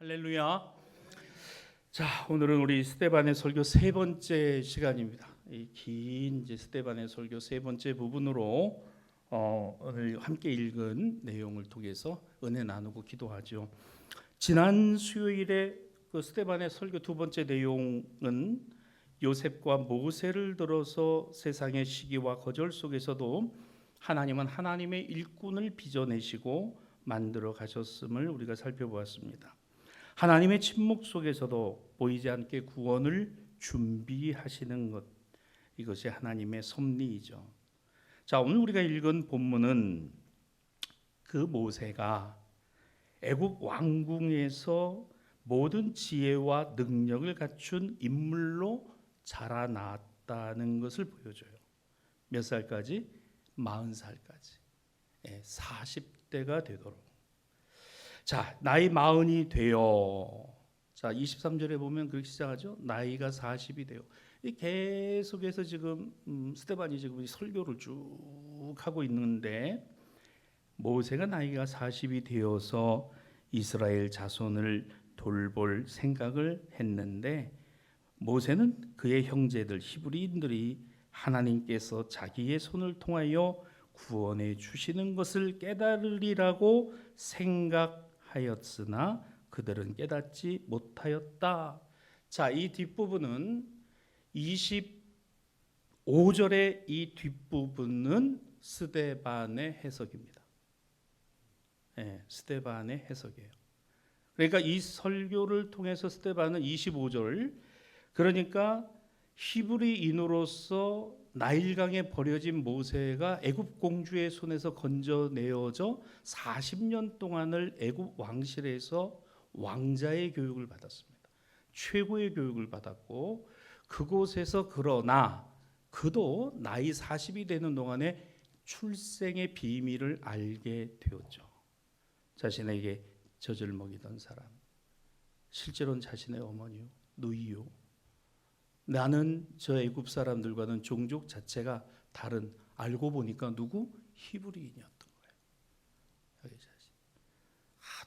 할렐루야. 자, 오늘은 우리 스데반의 설교 세 번째 시간입니다. 이 긴 스데반의 설교 세 번째 부분으로 오늘 함께 읽은 내용을 통해서 은혜 나누고 기도하죠. 지난 수요일에 그 스데반의 설교 두 번째 내용은 요셉과 모세를 들어서 세상의 시기와 거절 속에서도 하나님은 하나님의 일꾼을 빚어내시고 만들어 가셨음을 우리가 살펴보았습니다. 하나님의 침묵 속에서도 보이지 않게 구원을 준비하시는 것, 이것이 하나님의 섭리이죠. 자, 오늘 우리가 읽은 본문은 그 모세가 애굽 왕궁에서 모든 지혜와 능력을 갖춘 인물로 자라났다는 것을 보여줘요. 몇 살까지? 40살까지. 40대가 되도록. 자, 나이 40이 되어, 자 23절에 보면 그렇게 시작하죠. 나이가 40이 되어. 계속해서 지금 스데반이 지금 설교를 쭉 하고 있는데, 모세가 나이가 40이 되어서 이스라엘 자손을 돌볼 생각을 했는데, 모세는 그의 형제들 히브리인들이 하나님께서 자기의 손을 통하여 구원해 주시는 것을 깨달으리라고 생각하였으나 그들은 깨닫지 못하였다. 자, 이 뒷부분은 25절의 이 뒷부분은 스데반의 해석입니다. 스데반의 해석이에요. 그러니까 이 설교를 통해서 스데반은 25절, 그러니까 히브리인으로서 나일강에 버려진 모세가 애굽 공주의 손에서 건져내어져 40년 동안을 애굽 왕실에서 왕자의 교육을 받았습니다. 최고의 교육을 받았고, 그곳에서 그러나 그도 나이 40이 되는 동안에 출생의 비밀을 알게 되었죠. 자신에게 젖을 먹이던 사람, 실제로는 자신의 어머니요, 누이요. 나는 저 애굽 사람들과는 종족 자체가 다른, 알고 보니까 누구? 히브리인이었던 거예요.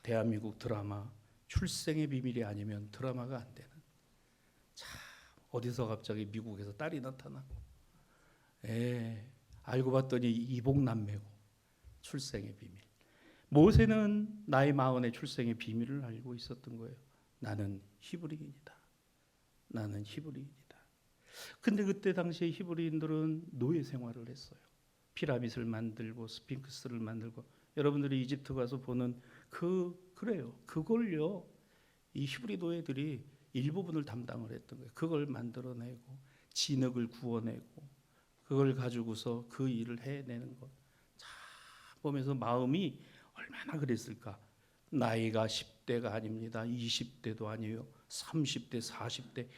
대한민국 드라마 출생의 비밀이 아니면 드라마가 안 되는. 참, 어디서 갑자기 미국에서 딸이 나타나고, 알고 봤더니 이복남매고, 출생의 비밀. 모세는 나이 40의 출생의 비밀을 알고 있었던 거예요. 나는 히브리인이다. 나는 히브리인이다. 근데 그때 당시에 히브리인들은 노예 생활을 했어요. 피라밋을 만들고 스핑크스를 만들고, 여러분들이 이집트 가서 보는 그래요. 그걸요, 이 히브리 노예들이 일부분을 담당을 했던 거예요. 그걸 만들어내고 진흙을 구워내고 그걸 가지고서 그 일을 해내는 것. 자, 보면서 마음이 얼마나 그랬을까. 나이가 10대가 아닙니다. 20대도 아니에요. 30대, 40대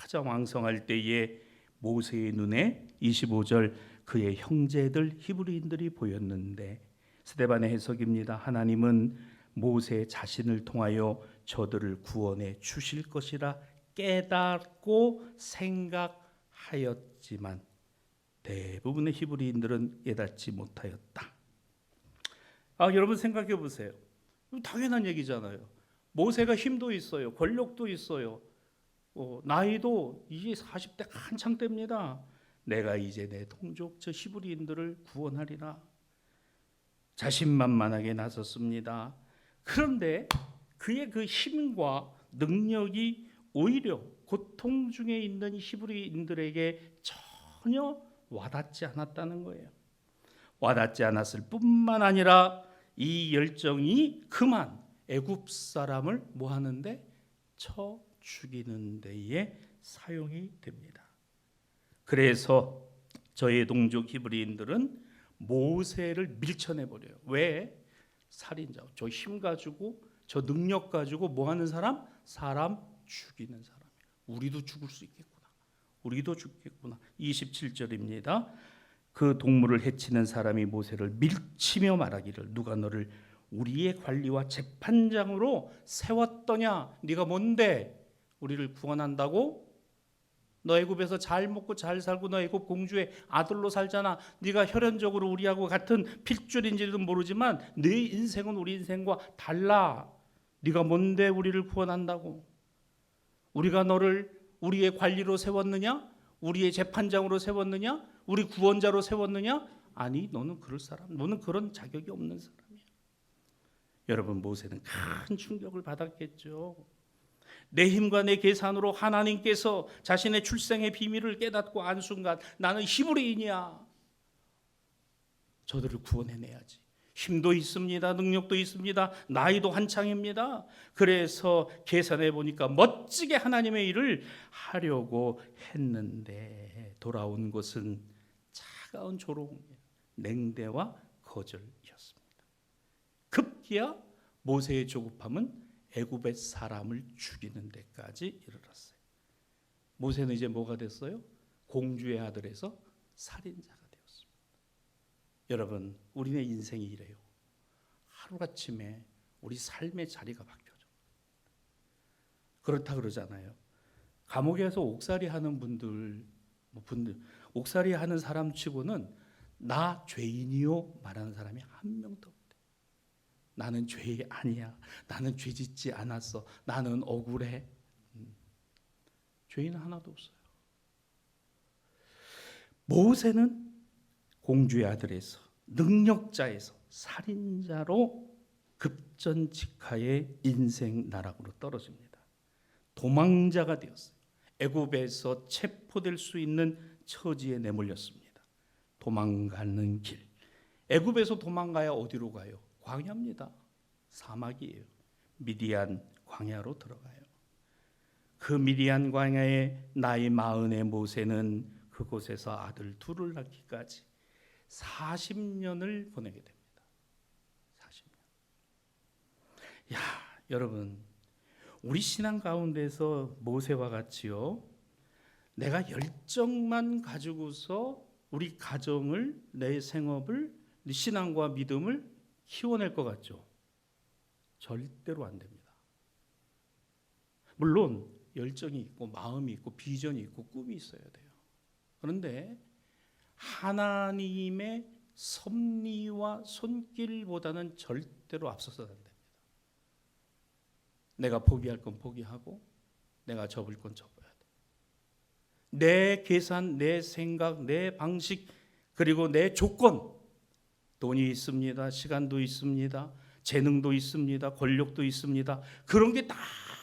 가장 왕성할 때에 모세의 눈에 25절 그의 형제들 히브리인들이 보였는데, 스데반의 해석입니다. 하나님은 모세 자신을 통하여 저들을 구원해 주실 것이라 깨닫고 생각하였지만 대부분의 히브리인들은 깨닫지 못하였다. 여러분 생각해 보세요. 당연한 얘기잖아요. 모세가 힘도 있어요. 권력도 있어요. 나이도 이제 40대 한창 때입니다. 내가 이제 내 동족 저 히브리인들을 구원하리라. 자신만만하게 나섰습니다. 그런데 그의 그 힘과 능력이 오히려 고통 중에 있는 히브리인들에게 전혀 와닿지 않았다는 거예요. 와닿지 않았을 뿐만 아니라 이 열정이 그만 애굽 사람을 뭐 하는데? 쳐 죽이는 데에 사용이 됩니다. 그래서 저의 동족 히브리인들은 모세를 밀쳐내버려요. 왜? 살인자, 저 힘 가지고 저 능력 가지고 뭐 하는 사람? 사람 죽이는 사람이에요. 우리도 죽을 수 있겠구나. 우리도 죽겠구나. 27절입니다. 그 동물을 해치는 사람이 모세를 밀치며 말하기를 누가 너를 우리의 관리와 재판장으로 세웠더냐? 네가 뭔데 우리를 구원한다고? 너 애굽에서 잘 먹고 잘 살고 너 애굽 공주의 아들로 살잖아. 네가 혈연적으로 우리하고 같은 핏줄인지도 모르지만 네 인생은 우리 인생과 달라. 네가 뭔데 우리를 구원한다고? 우리가 너를 우리의 관리로 세웠느냐? 우리의 재판장으로 세웠느냐? 우리 구원자로 세웠느냐? 아니, 너는 그럴 사람, 너는 그런 자격이 없는 사람이야. 여러분, 모세는 큰 충격을 받았겠죠. 내 힘과 내 계산으로 하나님께서 자신의 출생의 비밀을 깨닫고 안 순간 나는 히브리인이야. 저들을 구원해내야지. 힘도 있습니다. 능력도 있습니다. 나이도 한창입니다. 그래서 계산해 보니까 멋지게 하나님의 일을 하려고 했는데 돌아온 것은 차가운 조롱, 냉대와 거절이었습니다. 급기야 모세의 조급함은 애굽의 사람을 죽이는 데까지 이르렀어요. 모세는 이제 뭐가 됐어요? 공주의 아들에서 살인자가 되었습니다. 여러분, 우리의 인생이 이래요. 하루아침에 우리 삶의 자리가 바뀌어져. 그렇다 그러잖아요. 감옥에서 옥살이 하는 분들 옥살이 하는 사람 치고는 나 죄인이요 말하는 사람이 한 명도 없대. 나는 죄 아니야. 나는 죄 짓지 않았어. 나는 억울해. 죄인은 하나도 없어요. 모세는 공주의 아들에서 능력자에서 살인자로 급전직하의 인생 나락으로 떨어집니다. 도망자가 되었어요. 애굽에서 체포될 수 있는 처지에 내몰렸습니다. 도망가는 길. 애굽에서 도망가야 어디로 가요? 광야입니다. 사막이에요. 미디안 광야로 들어가요. 그 미디안 광야에 나이 40의 모세는 그곳에서 아들 둘을 낳기까지 40년을 보내게 됩니다. 40년. 야, 여러분, 우리 신앙 가운데서 모세와 같이요, 내가 열정만 가지고서 우리 가정을, 내 생업을, 내 신앙과 믿음을 키워낼 것 같죠? 절대로 안 됩니다. 물론 열정이 있고 마음이 있고 비전이 있고 꿈이 있어야 돼요. 그런데 하나님의 섭리와 손길보다는 절대로 앞서서는 안 됩니다. 내가 포기할 건 포기하고 내가 접을 건 접어야 돼. 내 계산, 내 생각, 내 방식, 그리고 내 조건, 돈이 있습니다. 시간도 있습니다. 재능도 있습니다. 권력도 있습니다. 그런 게 다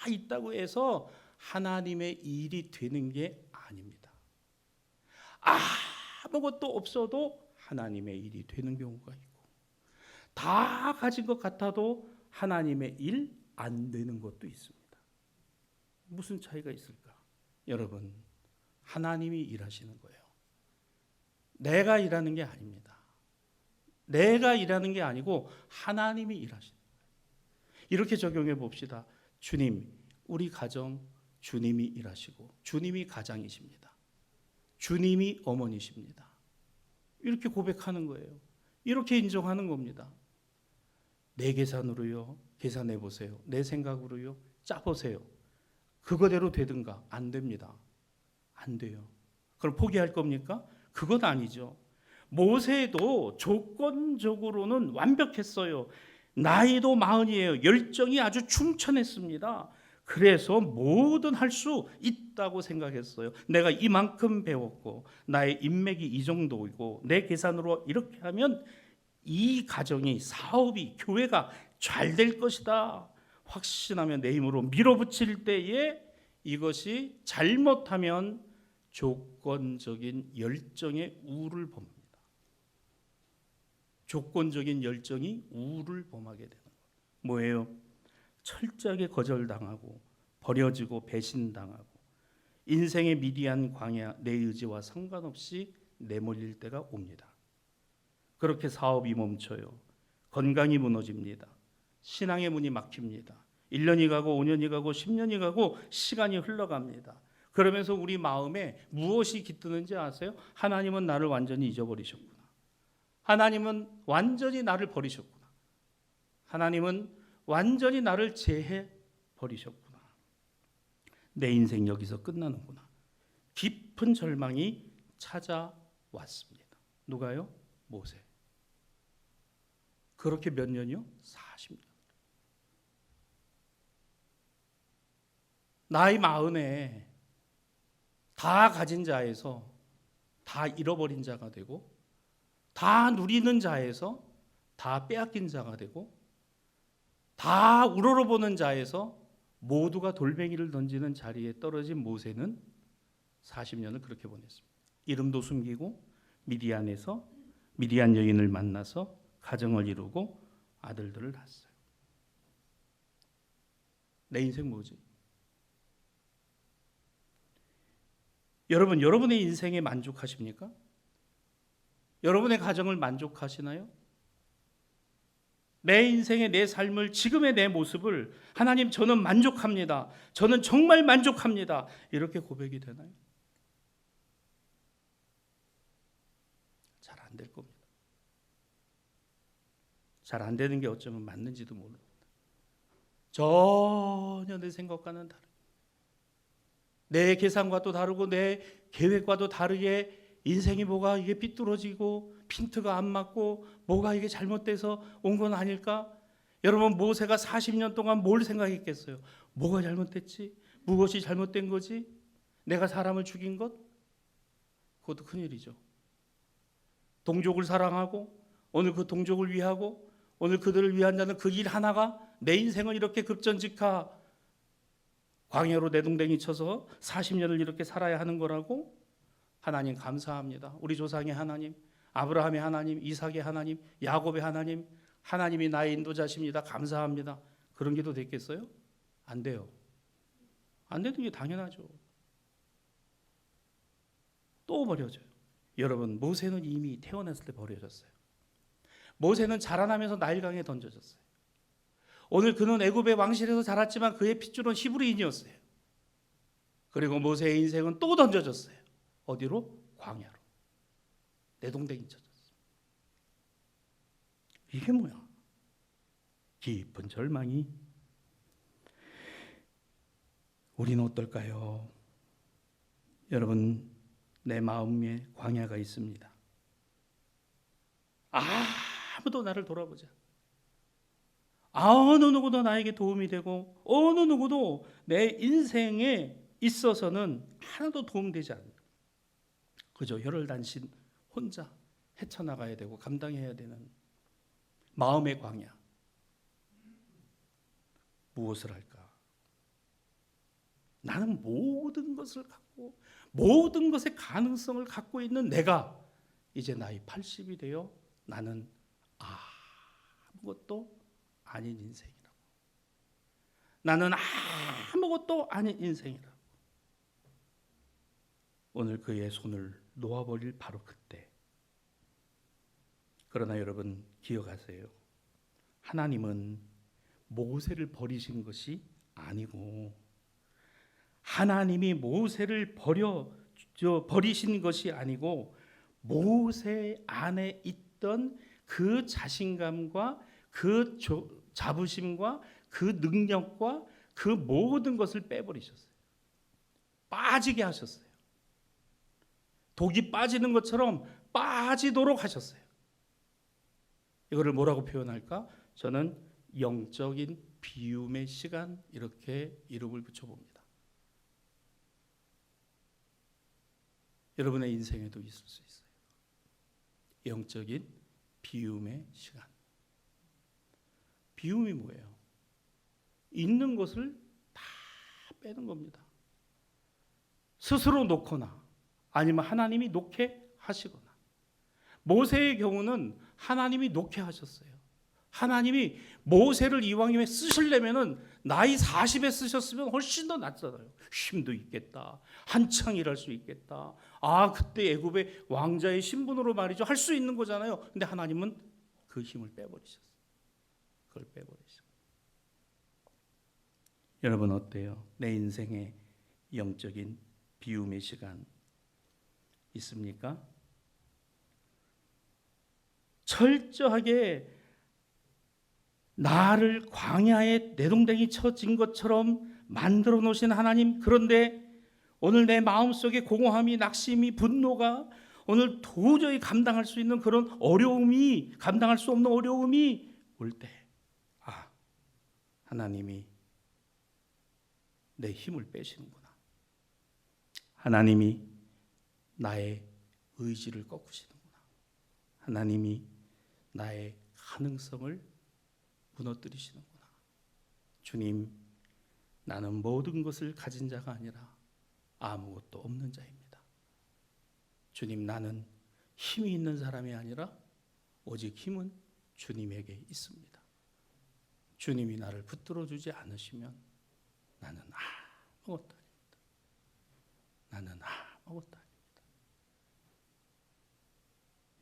있다고 해서 하나님의 일이 되는 게 아닙니다. 아무것도 없어도 하나님의 일이 되는 경우가 있고, 다 가진 것 같아도 하나님의 일 안 되는 것도 있습니다. 무슨 차이가 있을까? 여러분, 하나님이 일하시는 거예요. 내가 일하는 게 아닙니다. 내가 일하는 게 아니고 하나님이 일하시는 거예요. 이렇게 적용해 봅시다. 주님, 우리 가정 주님이 일하시고 주님이 가장이십니다. 주님이 어머니십니다. 이렇게 고백하는 거예요. 이렇게 인정하는 겁니다. 내 계산으로요, 계산해 보세요. 내 생각으로요, 짜보세요. 그거대로 되든가. 안 됩니다. 안 돼요. 그럼 포기할 겁니까? 그건 아니죠. 모세도 조건적으로는 완벽했어요. 나이도 40이에요. 열정이 아주 충천했습니다. 그래서 뭐든 할 수 있다고 생각했어요. 내가 이만큼 배웠고 나의 인맥이 이 정도이고 내 계산으로 이렇게 하면 이 가정이, 사업이, 교회가 잘 될 것이다 확신하며 내 힘으로 밀어붙일 때에 이것이 잘못하면 조건적인 열정의 우를 범합니다. 조건적인 열정이 우를 범하게 되는 거예요. 뭐예요? 철저하게 거절당하고 버려지고 배신당하고 인생의 미디안 광야, 내 의지와 상관없이 내몰릴 때가 옵니다. 그렇게 사업이 멈춰요. 건강이 무너집니다. 신앙의 문이 막힙니다. 1년이 가고 5년이 가고 10년이 가고 시간이 흘러갑니다. 그러면서 우리 마음에 무엇이 깃드는지 아세요? 하나님은 나를 완전히 잊어버리셨구나. 하나님은 완전히 나를 버리셨구나. 하나님은 완전히 나를 제해 버리셨구나. 내 인생 여기서 끝나는구나. 깊은 절망이 찾아왔습니다. 누가요? 모세. 그렇게 몇 년이요? 40년. 나이 40에 다 가진 자에서 다 잃어버린 자가 되고, 다 누리는 자에서 다 빼앗긴 자가 되고, 다 우러러보는 자에서 모두가 돌멩이를 던지는 자리에 떨어진 모세는 40년을 그렇게 보냈습니다. 이름도 숨기고 미디안에서 미디안 여인을 만나서 가정을 이루고 아들들을 낳았어요. 내 인생 뭐지? 여러분, 여러분의 인생에 만족하십니까? 여러분의 가정을 만족하시나요? 내 인생의 내 삶을, 지금의 내 모습을 하나님 저는 만족합니다, 저는 정말 만족합니다, 이렇게 고백이 되나요? 잘 안 될 겁니다. 잘 안 되는 게 어쩌면 맞는지도 모릅니다. 전혀 내 생각과는 다르고 내 계산과도 다르고 내 계획과도 다르게 인생이 뭐가 이게 삐뚤어지고 핀트가 안 맞고 뭐가 이게 잘못돼서 온 건 아닐까? 여러분, 모세가 40년 동안 뭘 생각했겠어요? 뭐가 잘못됐지? 무엇이 잘못된 거지? 내가 사람을 죽인 것? 그것도 큰일이죠. 동족을 사랑하고 오늘 그 동족을 위하고 오늘 그들을 위한다는 그 일 하나가 내 인생을 이렇게 급전직하 광야로 내동댕이 쳐서 40년을 이렇게 살아야 하는 거라고? 하나님 감사합니다. 우리 조상의 하나님, 아브라함의 하나님, 이삭의 하나님, 야곱의 하나님, 하나님이 나의 인도자십니다. 감사합니다. 그런 기도 됐겠어요? 안 돼요. 안 되는 게 당연하죠. 또 버려져요. 여러분, 모세는 이미 태어났을 때 버려졌어요. 모세는 자라나면서 나일강에 던져졌어요. 오늘 그는 애굽의 왕실에서 자랐지만 그의 핏줄은 히브리인이었어요. 그리고 모세의 인생은 또 던져졌어요. 어디로? 광야로. 내동댕이 쳐졌어요. 이게 뭐야? 깊은 절망이. 우리는 어떨까요? 여러분, 내 마음에 광야가 있습니다. 아무도 나를 돌아보지 않아. 어느 누구도 나에게 도움이 되고 어느 누구도 내 인생에 있어서는 하나도 도움되지 않는다. 그저 혈혈단신 혼자 헤쳐나가야 되고 감당해야 되는 마음의 광야. 무엇을 할까? 나는 모든 것을 갖고 모든 것의 가능성을 갖고 있는 내가 이제 나이 80이 되어 나는 아무것도 아닌 인생이라고. 나는 아무것도 아닌 인생이라고. 오늘 그의 손을 놓아버릴 바로 그때. 그러나 여러분 기억하세요. 하나님은 모세를 버리신 것이 아니고 하나님이 모세를 버리신 것이 아니고 모세 안에 있던 그 자신감과 그 자부심과 그 능력과 그 모든 것을 빼버리셨어요. 빠지게 하셨어요. 독이 빠지는 것처럼 빠지도록 하셨어요. 이거를 뭐라고 표현할까? 저는 영적인 비움의 시간, 이렇게 이름을 붙여봅니다. 여러분의 인생에도 있을 수 있어요. 영적인 비움의 시간. 비움이 뭐예요? 있는 것을 다 빼는 겁니다. 스스로 놓거나 아니면 하나님이 놓게 하시거나. 모세의 경우는 하나님이 놓게 하셨어요. 하나님이 모세를 이왕이면 쓰시려면은 나이 40에 쓰셨으면 훨씬 더 낫잖아요. 힘도 있겠다. 한창 일할 수 있겠다. 그때 애굽의 왕자의 신분으로 말이죠. 할 수 있는 거잖아요. 근데 하나님은 그 힘을 빼버리셨어요. 그걸 빼버리셨어요. 여러분 어때요? 내 인생에 영적인 비움의 시간 있습니까? 철저하게 나를 광야에 내동댕이 쳐진 것처럼 만들어 놓으신 하나님, 그런데 오늘 내 마음속에 공허함이, 낙심이, 분노가 오늘 도저히 감당할 수 있는 그런 어려움이, 감당할 수 없는 어려움이 올 때, 하나님이 내 힘을 빼시는구나. 하나님이 나의 의지를 꺾으시는구나. 하나님이 나의 가능성을 무너뜨리시는구나. 주님, 나는 모든 것을 가진 자가 아니라 아무것도 없는 자입니다. 주님, 나는 힘이 있는 사람이 아니라 오직 힘은 주님에게 있습니다. 주님이 나를 붙들어 주지 않으시면 나는 아무것도 아닙니다. 나는 아무것도 아닙니다.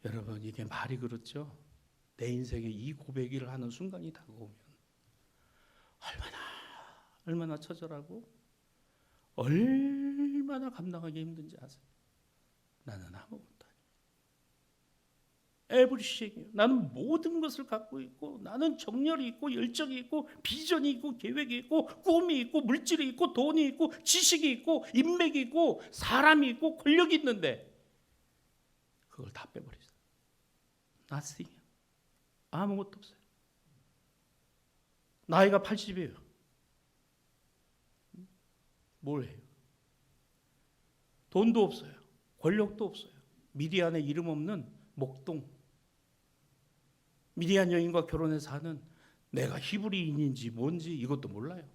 여러분, 이게 말이 그렇죠? 내 인생에 이 고백을 하는 순간이 다가오면 얼마나 처절하고 얼마나 감당하기 힘든지 아세요? 나는 아무것도 에브리싱이에요. 나는 모든 것을 갖고 있고, 나는 정열이 있고 열정이 있고 비전이 있고 계획이 있고 꿈이 있고 물질이 있고 돈이 있고 지식이 있고 인맥이 있고 사람이 있고 권력이 있는데 그걸 다 빼버리세요. Nothing. 아무것도 없어요. 나이가 80이에요. 뭘 해요? 돈도 없어요. 권력도 없어요. 미디안에 이름 없는 목동. 미디안 여인과 결혼해서 하는, 내가 히브리인인지 뭔지 이것도 몰라요.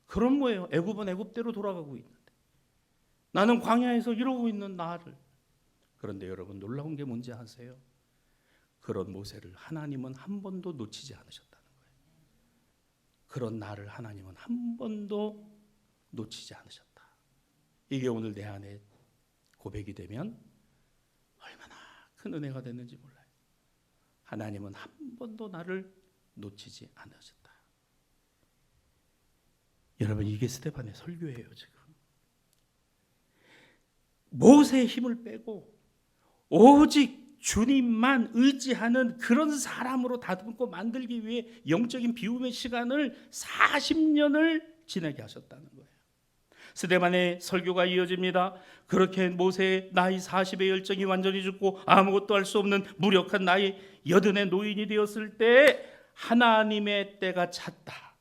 그런 거예요. 애굽은 애굽대로 돌아가고 있는데 나는 광야에서 이러고 있는 나를. 그런데 여러분, 놀라운 게 뭔지 아세요? 그런 모세를 하나님은 한 번도 놓치지 않으셨다는 거예요. 그런 나를 하나님은 한 번도 놓치지 않으셨다. 이게 오늘 내 안에 고백이 되면 얼마나 큰 은혜가 됐는지 몰라요. 하나님은 한 번도 나를 놓치지 않으셨다. 여러분, 이게 스데반의 설교예요. 지금 모세의 힘을 빼고 오직 주님만 의지하는 그런 사람으로 다듬고 만들기 위해 영적인 비움의 시간을 40년을 지내게 하셨다는 거예요. 스데반의 설교가 이어집니다. 그렇게 모세의 나이 40의 열정이 완전히 죽고 아무것도 할 수 없는 무력한 나이 80의 노인이 되었을 때 하나님의 때가 찼다.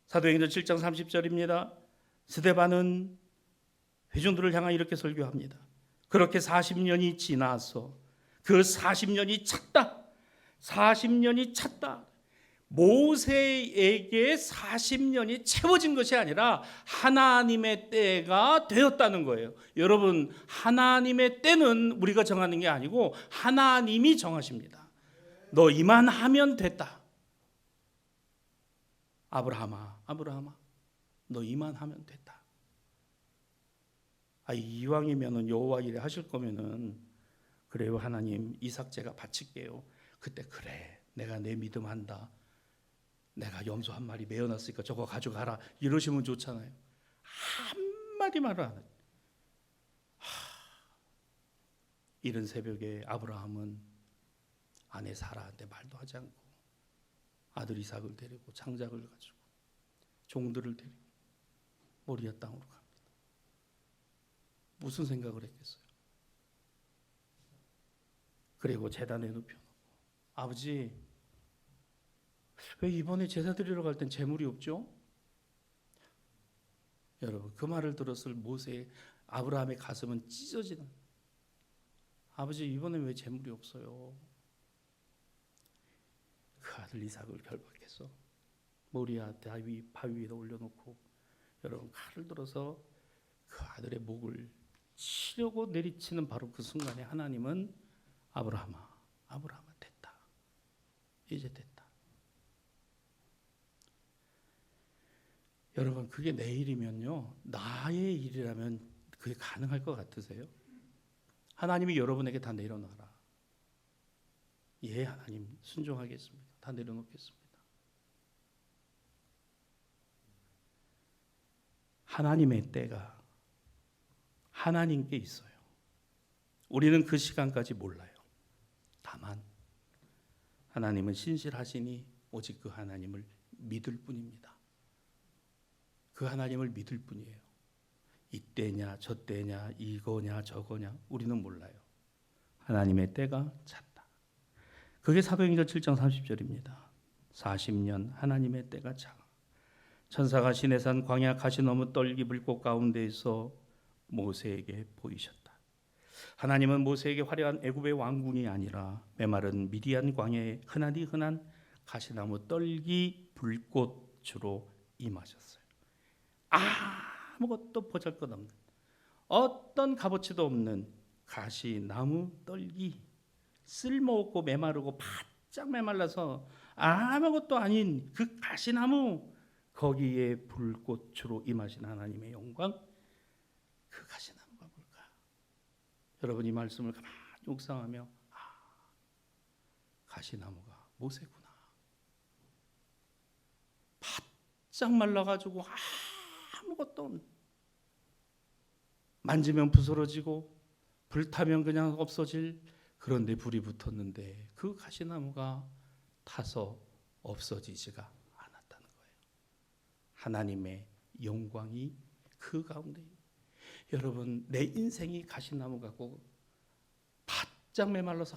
사도행전 7장 30절입니다. 스데반은 회중들을 향하여 이렇게 설교합니다. 그렇게 40년이 지나서 그 40년이 찼다. 40년이 찼다. 모세에게 40년이 채워진 것이 아니라 하나님의 때가 되었다는 거예요. 여러분, 하나님의 때는 우리가 정하는 게 아니고 하나님이 정하십니다. 너 이만하면 됐다. 아브라함아, 너 이만하면 됐다. 이왕이면은 여호와 일에 하실 거면은 그래요, 하나님, 이삭 제가 바칠게요. 그때 그래, 내가 내 믿음 한다. 내가 염소 한 마리 메어놨으니까 저거 가져가라. 이러시면 좋잖아요. 한마디 말을 안 해요. 이른 새벽에 아브라함은 아내 사라한테 말도 하지 않고 아들 이삭을 데리고 장작을 가지고 종들을 데리고 모리아 땅으로 갑니다. 무슨 생각을 했겠어요? 그리고 제단에 눕혀놓고, 아버지, 왜 이번에 제사 드리러 갈 땐 재물이 없죠? 여러분, 그 말을 들었을 모세의, 아브라함의 가슴은 찢어지는, 아버지, 이번에 왜 재물이 없어요? 그 아들 이삭을 결박해서 모리아 바위 위에 올려놓고, 여러분, 칼을 들어서 그 아들의 목을 치려고 내리치는 바로 그 순간에 하나님은 아브라함아, 됐다. 이제 됐다. 여러분, 그게 내 일이면요, 나의 일이라면 그게 가능할 것 같으세요? 하나님이 여러분에게 다 내려놔라. 예, 하나님, 순종하겠습니다. 다 내려놓겠습니다. 하나님의 때가 하나님께 있어요. 우리는 그 시간까지 몰라요. 다만 하나님은 신실하시니 오직 그 하나님을 믿을 뿐입니다. 그 하나님을 믿을 뿐이에요. 이때냐 저때냐 이거냐 저거냐 우리는 몰라요. 하나님의 때가 찼다. 그게 사도행전 7장 30절입니다. 40년 하나님의 때가 차. 천사가 시내산 광야 가시너무 떨기 불꽃 가운데에서 모세에게 보이셨다. 하나님은 모세에게 화려한 애굽의 왕궁이 아니라 메마른 미디안 광야에 흔한 가시나무 떨기 불꽃으로 임하셨어요. 아무것도 보잘것없는, 어떤 값어치도 없는 가시나무 떨기, 쓸모없고 메마르고 바짝 메말라서 아무것도 아닌 그 가시나무, 거기에 불꽃으로 임하신 하나님의 영광, 그 가시나무가 뭘까? 여러분, 이 말씀을 가만히 묵상하며 가시나무가 모세구나. 바짝 말라가지고 아무것도 없는, 만지면 부스러지고 불타면 그냥 없어질, 그런데 불이 붙었는데 그 가시나무가 타서 없어지지가 않았다는 거예요. 하나님의 영광이 그 가운데. 여러분, 내 인생이 가시나무 같고 바짝 메말라서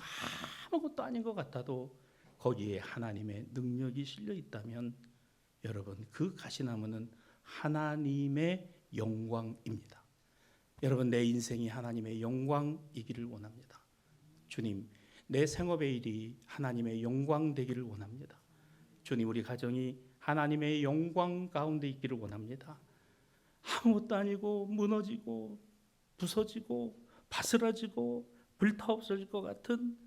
아무것도 아닌 것 같아도 거기에 하나님의 능력이 실려 있다면 여러분, 그 가시나무는 하나님의 영광입니다. 여러분, 내 인생이 하나님의 영광이기를 원합니다. 주님, 내 생업의 일이 하나님의 영광 되기를 원합니다. 주님, 우리 가정이 하나님의 영광 가운데 있기를 원합니다. 아무것도 아니고 무너지고 부서지고 바스라지고 불타 없어질 것 같은,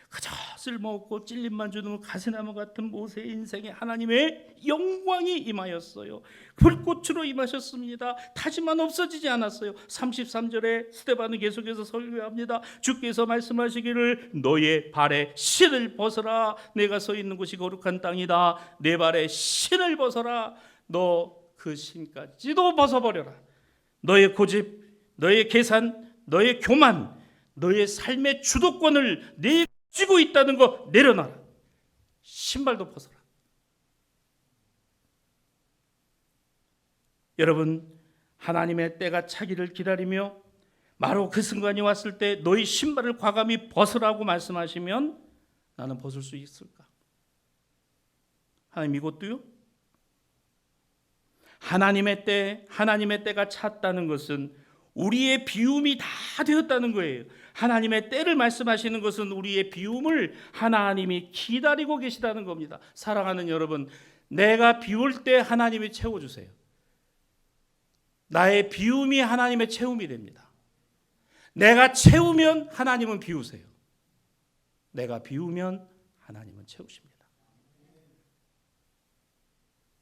그저 쓸모없고 찔림만 주는 가시나무 같은 모세의 인생에 하나님의 영광이 임하였어요. 불꽃으로 임하셨습니다. 타지만 없어지지 않았어요. 33절에 스데반은 계속해서 설교합니다. 주께서 말씀하시기를 너의 발에 신을 벗어라. 내가 서 있는 곳이 거룩한 땅이다. 내 발에 신을 벗어라. 너 그 신까지도 벗어버려라. 너의 고집, 너의 계산, 너의 교만, 너의 삶의 주도권을 네 쥐고 있다는 거 내려놔라. 신발도 벗어라. 여러분, 하나님의 때가 차기를 기다리며 바로 그 순간이 왔을 때 너희 신발을 과감히 벗으라고 말씀하시면 나는 벗을 수 있을까? 하나님, 이것도요? 하나님의 때가 찼다는 것은 우리의 비움이 다 되었다는 거예요. 하나님의 때를 말씀하시는 것은 우리의 비움을 하나님이 기다리고 계시다는 겁니다. 사랑하는 여러분, 내가 비울 때 하나님이 채워주세요. 나의 비움이 하나님의 채움이 됩니다. 내가 채우면 하나님은 비우세요. 내가 비우면 하나님은 채우십니다.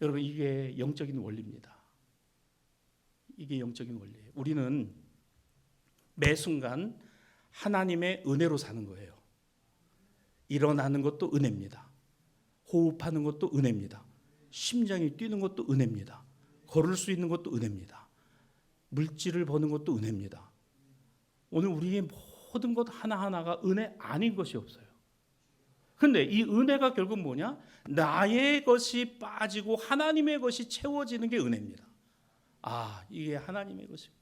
여러분, 이게 영적인 원리입니다. 이게 영적인 원리예요. 우리는 매 순간 하나님의 은혜로 사는 거예요. 일어나는 것도 은혜입니다. 호흡하는 것도 은혜입니다. 심장이 뛰는 것도 은혜입니다. 걸을 수 있는 것도 은혜입니다. 물질을 버는 것도 은혜입니다. 오늘 우리의 모든 것 하나하나가 은혜 아닌 것이 없어요. 근데 이 은혜가 결국 뭐냐? 나의 것이 빠지고 하나님의 것이 채워지는 게 은혜입니다. 이게 하나님의 것이구나.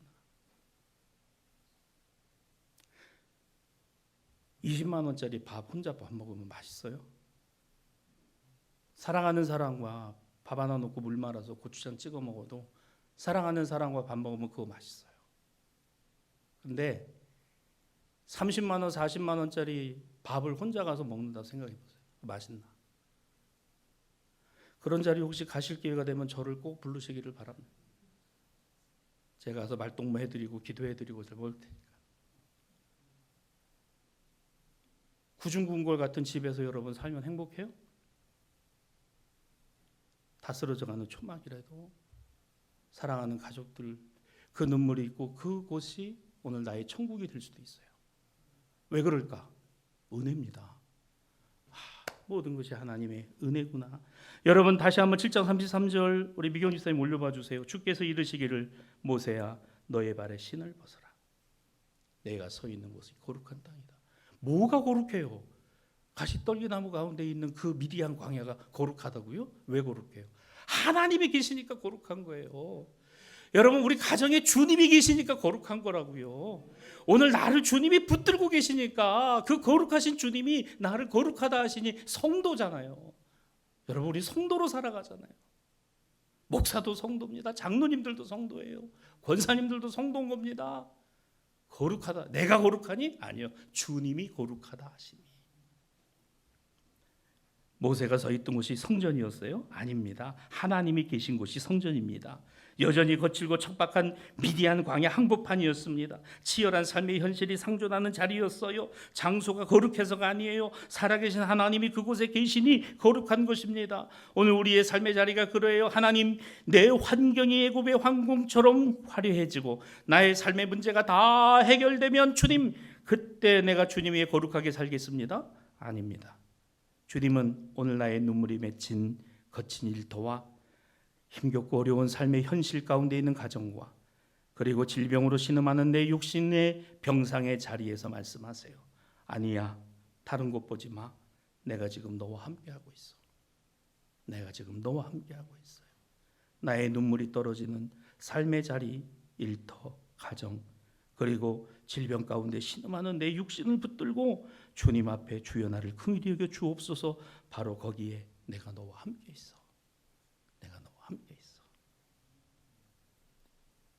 20만 원짜리 밥 혼자 밥 먹으면 맛있어요? 사랑하는 사람과 밥 하나 놓고 물 말아서 고추장 찍어 먹어도 사랑하는 사람과 밥 먹으면 그거 맛있어요. 근데 30만 원, 40만 원짜리 밥을 혼자 가서 먹는다고 생각해 보세요. 맛있나? 그런 자리 혹시 가실 기회가 되면 저를 꼭 부르시기를 바랍니다. 제가 가서 말동무 해드리고 기도해드리고 먹을 테니까. 구중궁궐 같은 집에서 여러분 살면 행복해요? 다 쓰러져가는 초막이라도 사랑하는 가족들 그 눈물이 있고 그곳이 오늘 나의 천국이 될 수도 있어요. 왜 그럴까? 은혜입니다. 모든 것이 하나님의 은혜구나. 여러분, 다시 한번 7장 33절 우리 미경 집사님 올려봐 주세요. 주께서 이르시기를 모세야 너의 발에 신을 벗어라. 내가 서 있는 곳이 거룩한 땅이다. 뭐가 거룩해요? 가시떨기나무 가운데 있는 그 미디안 광야가 거룩하다고요? 왜 거룩해요? 하나님이 계시니까 거룩한 거예요. 여러분, 우리 가정에 주님이 계시니까 거룩한 거라고요. 오늘 나를 주님이 붙들고 계시니까 그 거룩하신 주님이 나를 거룩하다 하시니 성도잖아요. 여러분, 우리 성도로 살아가잖아요. 목사도 성도입니다. 장로님들도 성도예요. 권사님들도 성도인 겁니다. 거룩하다. 내가 거룩하니? 아니요. 주님이 거룩하다 하시니. 모세가 서 있던 곳이 성전이었어요? 아닙니다. 하나님이 계신 곳이 성전입니다. 여전히 거칠고 척박한 미디안 광야 항복판이었습니다. 치열한 삶의 현실이 상존하는 자리였어요. 장소가 거룩해서가 아니에요. 살아계신 하나님이 그곳에 계시니 거룩한 것입니다. 오늘 우리의 삶의 자리가 그래요. 하나님, 내 환경이 애굽의 황궁처럼 화려해지고 나의 삶의 문제가 다 해결되면 주님, 그때 내가 주님 위에 거룩하게 살겠습니다? 아닙니다. 주님은 오늘 나의 눈물이 맺힌 거친 일터와 힘겹고 어려운 삶의 현실 가운데 있는 가정과 그리고 질병으로 신음하는 내 육신의 병상의 자리에서 말씀하세요. 아니야, 다른 곳 보지 마. 내가 지금 너와 함께하고 있어. 내가 지금 너와 함께하고 있어요. 나의 눈물이 떨어지는 삶의 자리, 일터, 가정, 그리고 질병 가운데 신음하는 내 육신을 붙들고 주님 앞에 주여 나를 긍휼히 여겨 주옵소서. 바로 거기에 내가 너와 함께 있어. 내가 너와 함께 있어.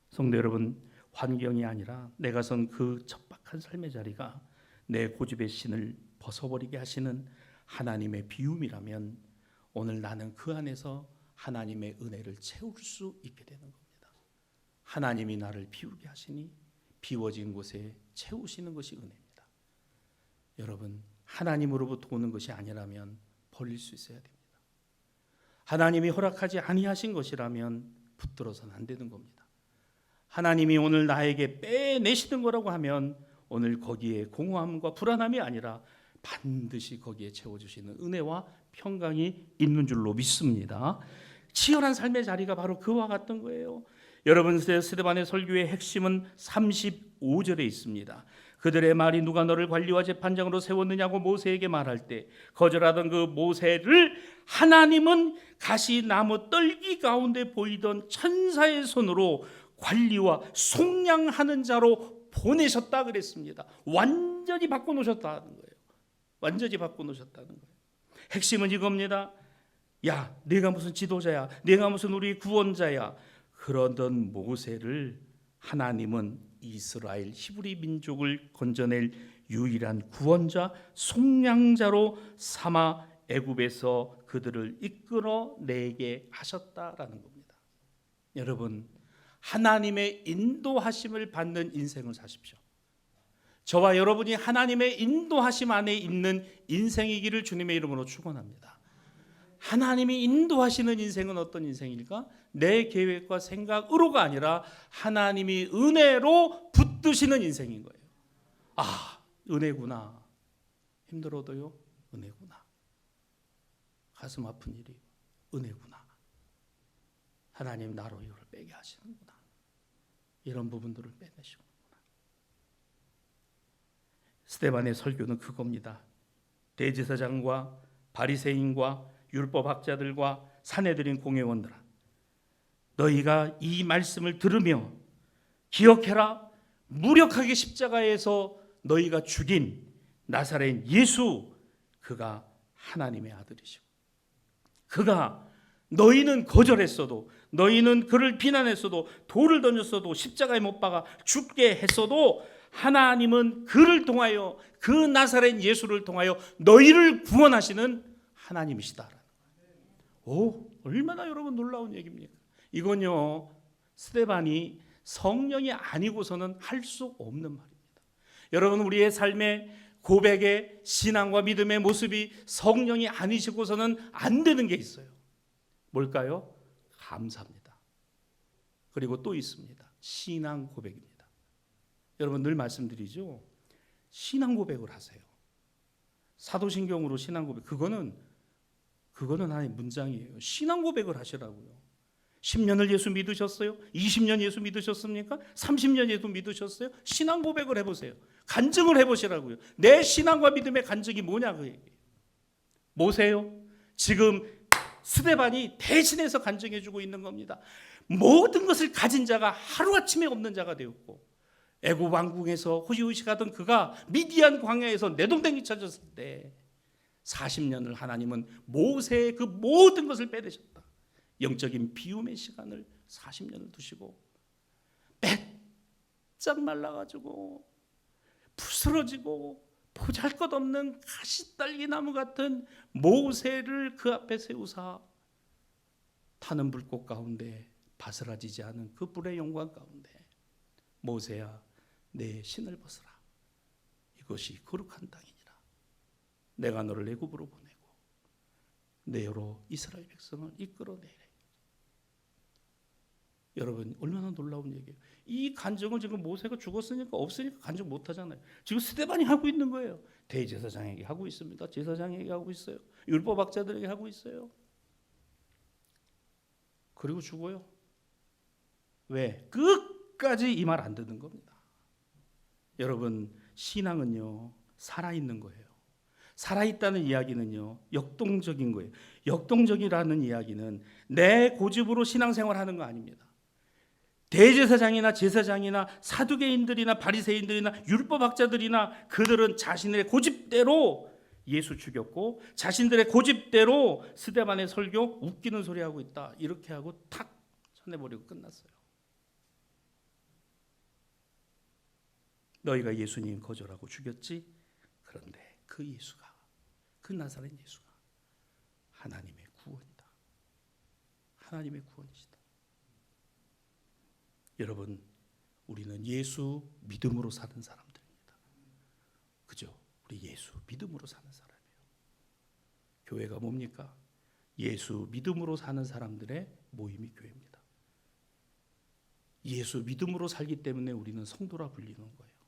성도 여러분, 환경이 아니라 내가 선 그 척박한 삶의 자리가 내 고집의 신을 벗어버리게 하시는 하나님의 비움이라면 오늘 나는 그 안에서 하나님의 은혜를 채울 수 있게 되는 겁니다. 하나님이 나를 비우게 하시니 비워진 곳에 채우시는 것이 은혜입니다. 여러분, 하나님으로부터 오는 것이 아니라면 버릴 수 있어야 됩니다. 하나님이 허락하지 아니하신 것이라면 붙들어서는 안 되는 겁니다. 하나님이 오늘 나에게 빼내시는 거라고 하면 오늘 거기에 공허함과 불안함이 아니라 반드시 거기에 채워주시는 은혜와 평강이 있는 줄로 믿습니다. 치열한 삶의 자리가 바로 그와 같던 거예요. 여러분, 스데반의 설교의 핵심은 35절에 있습니다. 그들의 말이 누가 너를 관리와 재판장으로 세웠느냐고 모세에게 말할 때 거절하던 그 모세를 하나님은 가시나무 떨기 가운데 보이던 천사의 손으로 관리와 속량하는 자로 보내셨다 그랬습니다. 완전히 바꿔놓으셨다는 거예요. 완전히 바꿔놓으셨다는 거예요. 핵심은 이겁니다. 야, 네가 무슨 지도자야, 네가 무슨 우리 구원자야. 그러던 모세를 하나님은 이스라엘 히브리 민족을 건져낼 유일한 구원자, 속량자로 삼아 애굽에서 그들을 이끌어내게 하셨다라는 겁니다. 여러분, 하나님의 인도하심을 받는 인생을 사십시오. 저와 여러분이 하나님의 인도하심 안에 있는 인생이기를 주님의 이름으로 축원합니다. 하나님이 인도하시는 인생은 어떤 인생일까? 내 계획과 생각으로가 아니라 하나님이 은혜로 붙드시는 인생인 거예요. 아, 은혜구나. 힘들어도요, 은혜구나. 가슴 아픈 일이 은혜구나. 하나님 나로 이걸 빼게 하시는구나. 이런 부분들을 빼내시는구나. 스데반의 설교는 그겁니다. 대제사장과 바리새인과 율법학자들과 사내들인 공회원들아, 너희가 이 말씀을 들으며 기억해라. 무력하게 십자가에서 너희가 죽인 나사렛 예수, 그가 하나님의 아들이시고, 그가 너희는 거절했어도, 너희는 그를 비난했어도, 돌을 던졌어도, 십자가에 못 박아 죽게 했어도 하나님은 그를 통하여, 그 나사렛 예수를 통하여 너희를 구원하시는 하나님이시다. 오, 얼마나 여러분 놀라운 얘기입니까? 이건요, 스데반이 성령이 아니고서는 할 수 없는 말입니다. 여러분, 우리의 삶의 고백의 신앙과 믿음의 모습이 성령이 아니시고서는 안 되는 게 있어요. 뭘까요? 감사합니다. 그리고 또 있습니다. 신앙 고백입니다. 여러분, 늘 말씀드리죠. 신앙 고백을 하세요. 사도신경으로 신앙 고백, 그거는 하나의 문장이에요. 신앙 고백을 하시라고요. 10년을 예수 믿으셨어요? 20년 예수 믿으셨습니까? 30년 예수 믿으셨어요? 신앙 고백을 해보세요. 간증을 해보시라고요. 내 신앙과 믿음의 간증이 뭐냐 그 얘기예요. 뭐세요? 지금 스데반이 대신해서 간증해주고 있는 겁니다. 모든 것을 가진 자가 하루아침에 없는 자가 되었고, 애굽 왕궁에서 호시호시하던 그가 미디안 광야에서 내동댕이 쳐졌을 때 40년을 하나님은 모세의 그 모든 것을 빼내셨다. 영적인 비움의 시간을 40년을 두시고 빼짝 말라가지고 부스러지고 보잘것없는 가시떨기나무 같은 모세를 그 앞에 세우사 타는 불꽃 가운데 바스라지지 않은 그 불의 영광 가운데 모세야 내 신을 벗으라. 이것이 거룩한 땅이니라. 내가 너를 애굽으로 보내고 내로 이스라엘 백성을 이끌어내래. 여러분 얼마나 놀라운 얘기예요. 이 간증을 지금 모세가 죽었으니까 없으니까 간증 못하잖아요. 지금 스데반이 하고 있는 거예요. 대제사장에게 하고 있습니다. 제사장에게 하고 있어요. 율법학자들에게 하고 있어요. 그리고 죽어요. 왜? 끝까지 이 말 안 듣는 겁니다. 여러분 신앙은요 살아있는 거예요. 살아있다는 이야기는요 역동적인 거예요. 역동적이라는 이야기는 내 고집으로 신앙생활하는 거 아닙니다. 대제사장이나 제사장이나 사두개인들이나 바리새인들이나 율법학자들이나 그들은 자신의 고집대로 예수 죽였고 자신들의 고집대로 스데반의 설교 웃기는 소리 하고 있다 이렇게 하고 탁 쳐내버리고 끝났어요. 너희가 예수님 거절하고 죽였지? 그런데 그 예수가 그 나사렛 예수가 하나님의 구원이다. 하나님의 구원이시다. 여러분 우리는 예수 믿음으로 사는 사람들입니다. 그죠? 우리 예수 믿음으로 사는 사람이에요. 교회가 뭡니까? 예수 믿음으로 사는 사람들의 모임이 교회입니다. 예수 믿음으로 살기 때문에 우리는 성도라 불리는 거예요.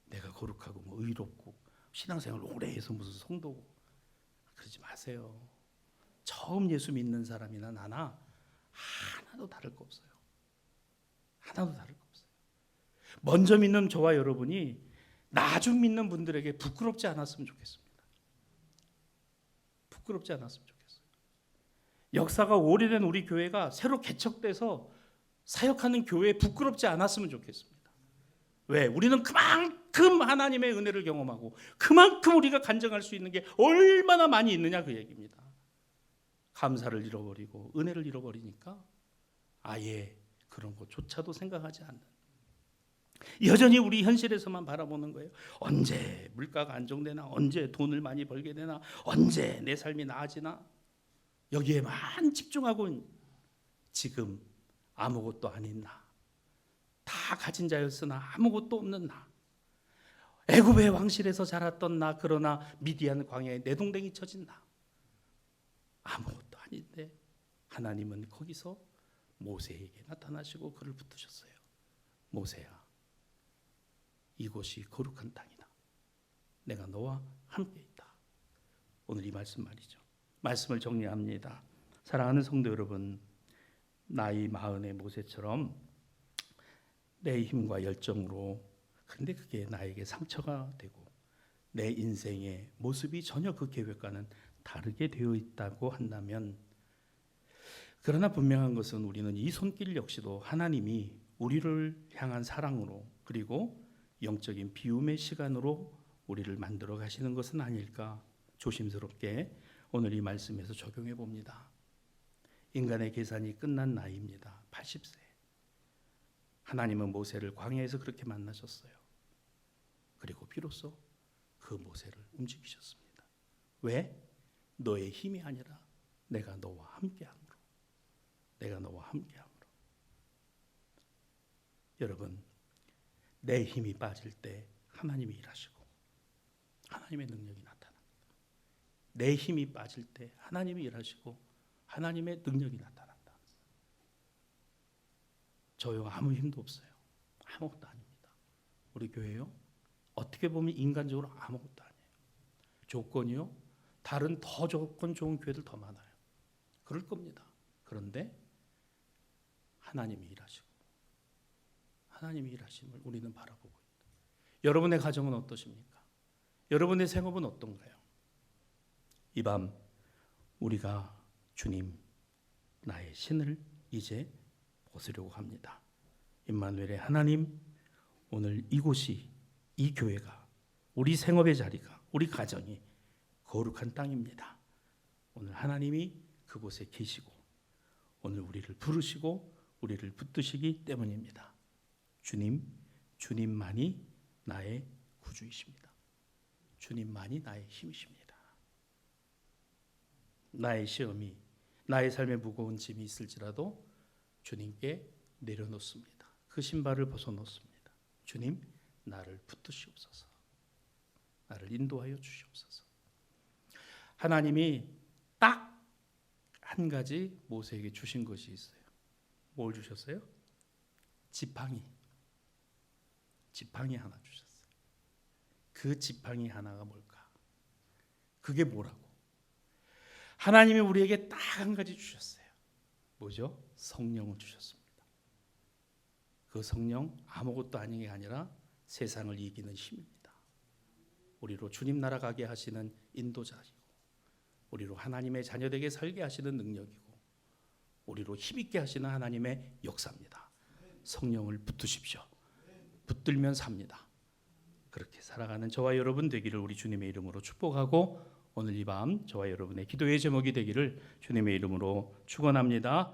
내가 거룩하고 뭐 의롭고 신앙생활 오래 해서 무슨 성도고 그러지 마세요. 처음 예수 믿는 사람이나 나나 하나도 다를 거 없어요. 하나도 다를 거 없어요. 먼저 믿는 저와 여러분이 나중 믿는 분들에게 부끄럽지 않았으면 좋겠습니다. 부끄럽지 않았으면 좋겠어요. 역사가 오래된 우리 교회가 새로 개척돼서 사역하는 교회에 부끄럽지 않았으면 좋겠습니다. 왜? 우리는 그만큼 하나님의 은혜를 경험하고 그만큼 우리가 간증할 수 있는 게 얼마나 많이 있느냐 그 얘기입니다. 감사를 잃어버리고 은혜를 잃어버리니까 아예 그런 것조차도 생각하지 않는, 여전히 우리 현실에서만 바라보는 거예요. 언제 물가가 안정되나, 언제 돈을 많이 벌게 되나, 언제 내 삶이 나아지나, 여기에만 집중하고 지금 아무것도 아닌 나, 다 가진 자였으나 아무것도 없는 나, 애굽의 왕실에서 자랐던 나, 그러나 미디안 광야에 내동댕이 쳐진 나, 아무것도 아닌데 하나님은 거기서 모세에게 나타나시고 그를 붙드셨어요. 모세야, 이곳이 거룩한 땅이다. 내가 너와 함께 있다. 오늘 이 말씀 말이죠. 말씀을 정리합니다. 사랑하는 성도 여러분, 나이 40의 모세처럼 내 힘과 열정으로, 근데 그게 나에게 상처가 되고 내 인생의 모습이 전혀 그 계획과는 다르게 되어 있다고 한다면, 그러나 분명한 것은 우리는 이 손길 역시도 하나님이 우리를 향한 사랑으로 그리고 영적인 비움의 시간으로 우리를 만들어 가시는 것은 아닐까 조심스럽게 오늘 이 말씀에서 적용해 봅니다. 인간의 계산이 끝난 나이입니다. 80세. 하나님은 모세를 광야에서 그렇게 만나셨어요. 그리고 비로소 그 모세를 움직이셨습니다. 왜? 너의 힘이 아니라 내가 너와 함께함으로. 내가 너와 함께함으로. 여러분, 내 힘이 빠질 때 하나님이 일하시고 하나님의 능력이 나타납니다. 내 힘이 빠질 때 하나님이 일하시고 하나님의 능력이 나타난다. 저요 아무 힘도 없어요. 아무것도 아닙니다. 우리 교회요 어떻게 보면 인간적으로 아무것도 아니에요. 조건이요 다른 더 조건 좋은 교회들 더 많아요. 그럴 겁니다. 그런데 하나님이 일하시고 하나님이 일하심을 우리는 바라보고 있다. 여러분의 가정은 어떠십니까? 여러분의 생업은 어떤가요? 이 밤 우리가 주님 나의 신을 이제 벗으려고 합니다. 임마누엘의 하나님, 오늘 이곳이, 이 교회가, 우리 생업의 자리가, 우리 가정이 거룩한 땅입니다. 오늘 하나님이 그곳에 계시고 오늘 우리를 부르시고 우리를 붙드시기 때문입니다. 주님만이 나의 구주이십니다. 주님만이 나의 힘이십니다. 나의 시험이, 나의 삶에 무거운 짐이 있을지라도 주님께 내려놓습니다. 그 신발을 벗어놓습니다. 주님, 나를 붙드시옵소서. 나를 인도하여 주시옵소서. 하나님이 딱 한 가지 모세에게 주신 것이 있어요. 뭘 주셨어요? 지팡이 하나 주셨어요. 그 지팡이 하나가 뭘까? 그게 뭐라고? 하나님이 우리에게 딱 한 가지 주셨어요. 뭐죠? 성령을 주셨습니다. 그 성령 아무것도 아닌 게 아니라 세상을 이기는 힘입니다. 우리로 주님 나라 가게 하시는 인도자이고, 우리로 하나님의 자녀되게 살게 하시는 능력이고, 우리로 힘있게 하시는 하나님의 역사입니다. 성령을 붙드십시오. 붙들면 삽니다. 그렇게 살아가는 저와 여러분 되기를 우리 주님의 이름으로 축복하고, 오늘 이 밤 저와 여러분의 기도의 제목이 되기를 주님의 이름으로 축원합니다.